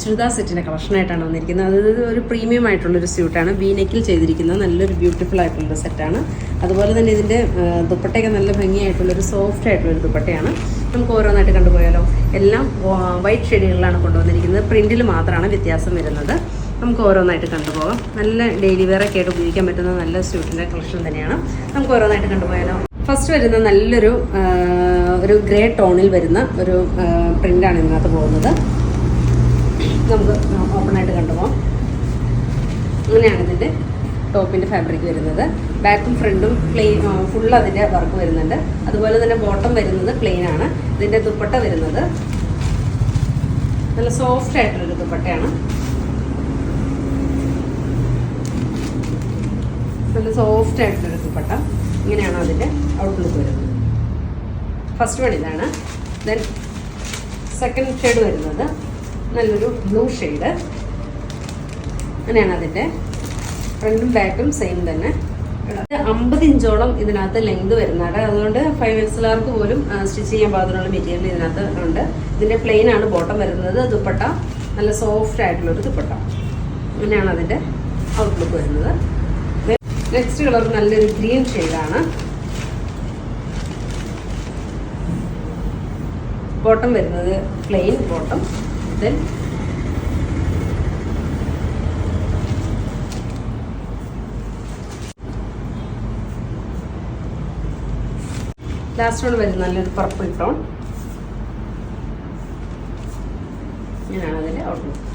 ചുരിദാർ സെറ്റിൻ്റെ കളക്ഷനായിട്ടാണ് വന്നിരിക്കുന്നത്. അതായത് ഒരു പ്രീമിയം ആയിട്ടുള്ളൊരു സ്യൂട്ടാണ്, വീനെക്കിൽ ചെയ്തിരിക്കുന്നത്. നല്ലൊരു ബ്യൂട്ടിഫുൾ ആയിട്ടുള്ളൊരു സെറ്റാണ്. അതുപോലെ തന്നെ ഇതിൻ്റെ ദുപ്പട്ടയൊക്കെ നല്ല ഭംഗിയായിട്ടുള്ളൊരു സോഫ്റ്റ് ആയിട്ടുള്ളൊരു ദുപ്പട്ടയാണ്. നമുക്ക് ഓരോന്നായിട്ട് കണ്ടുപോയാലോ. എല്ലാം വൈറ്റ് ഷെയ്ഡുകളിലാണ് കൊണ്ടുവന്നിരിക്കുന്നത്. പ്രിൻറ്റിൽ മാത്രമാണ് വ്യത്യാസം വരുന്നത്. നമുക്ക് ഓരോന്നായിട്ട് കണ്ടുപോകാം. നല്ല ഡെയിലി വെയറൊക്കെ ആയിട്ട് ഉപയോഗിക്കാൻ പറ്റുന്ന നല്ല സ്യൂട്ടിൻ്റെ കളക്ഷൻ തന്നെയാണ്. നമുക്ക് ഓരോന്നായിട്ട് കണ്ടുപോയാലോ. ഫസ്റ്റ് വരുന്ന നല്ലൊരു ഗ്രേ ടോണിൽ വരുന്ന ഒരു പ്രിൻ്റാണ് ഇതിനകത്ത് പോകുന്നത്. നമുക്ക് ഓപ്പണായിട്ട് കണ്ടുപോകാം. അങ്ങനെയാണ് ഇതിൻ്റെ ടോപ്പിൻ്റെ ഫാബ്രിക് വരുന്നത്. ബാക്കും ഫ്രണ്ടും പ്ലെയിൻ ഫുൾ അതിൻ്റെ വർക്ക് വരുന്നുണ്ട്. അതുപോലെ തന്നെ ബോട്ടം വരുന്നത് പ്ലെയിൻ ആണ്. ഇതിൻ്റെ ദുപ്പട്ട വരുന്നത് നല്ല സോഫ്റ്റ് ആയിട്ടുള്ളൊരു ദുപ്പട്ടയാണ്. നല്ല സോഫ്റ്റ് ആയിട്ടുള്ളൊരു ദുപ്പട്ട. ഇങ്ങനെയാണ് അതിൻ്റെ ഔട്ട്ലുക്ക് വരുന്നത്. ഫസ്റ്റ് വൺ ഇതാണ്. ദെൻ സെക്കൻഡ് ഷെയ്ഡ് വരുന്നത് നല്ലൊരു ബ്ലൂ ഷെയ്ഡ്. അങ്ങനെയാണ് അതിൻ്റെ ഫ്രണ്ടും ബാക്കും സെയിം തന്നെ. 50 ഇഞ്ചോളം ഇതിനകത്ത് ലെങ്ത് വരുന്നതാണ്. അതുകൊണ്ട് 5XLർക്ക് പോലും സ്റ്റിച്ച് ചെയ്യാൻ പാകത്തിനുള്ള മെറ്റീരിയൽ ഇതിനകത്ത് ഉണ്ട്. ഇതിൻ്റെ പ്ലെയിൻ ആണ് ബോട്ടം വരുന്നത്. ദുപ്പട്ട നല്ല സോഫ്റ്റ് ആയിട്ടുള്ളൊരു ദുപ്പട്ട. അങ്ങനെയാണ് അതിൻ്റെ ഔട്ട്ലുക്ക് വരുന്നത്. നെക്സ്റ്റ് കളർ നല്ലൊരു ഗ്രീൻ ഷെയ്ഡാണ്. ബോട്ടം വരുന്നത് plain bottom. Then last one വരുന്നത് നല്ലൊരു പർപ്പിൾ ടോൺ. ഇങ്ങനെയാണ് അതിൻ്റെ ഔട്ട്ലുക്ക്.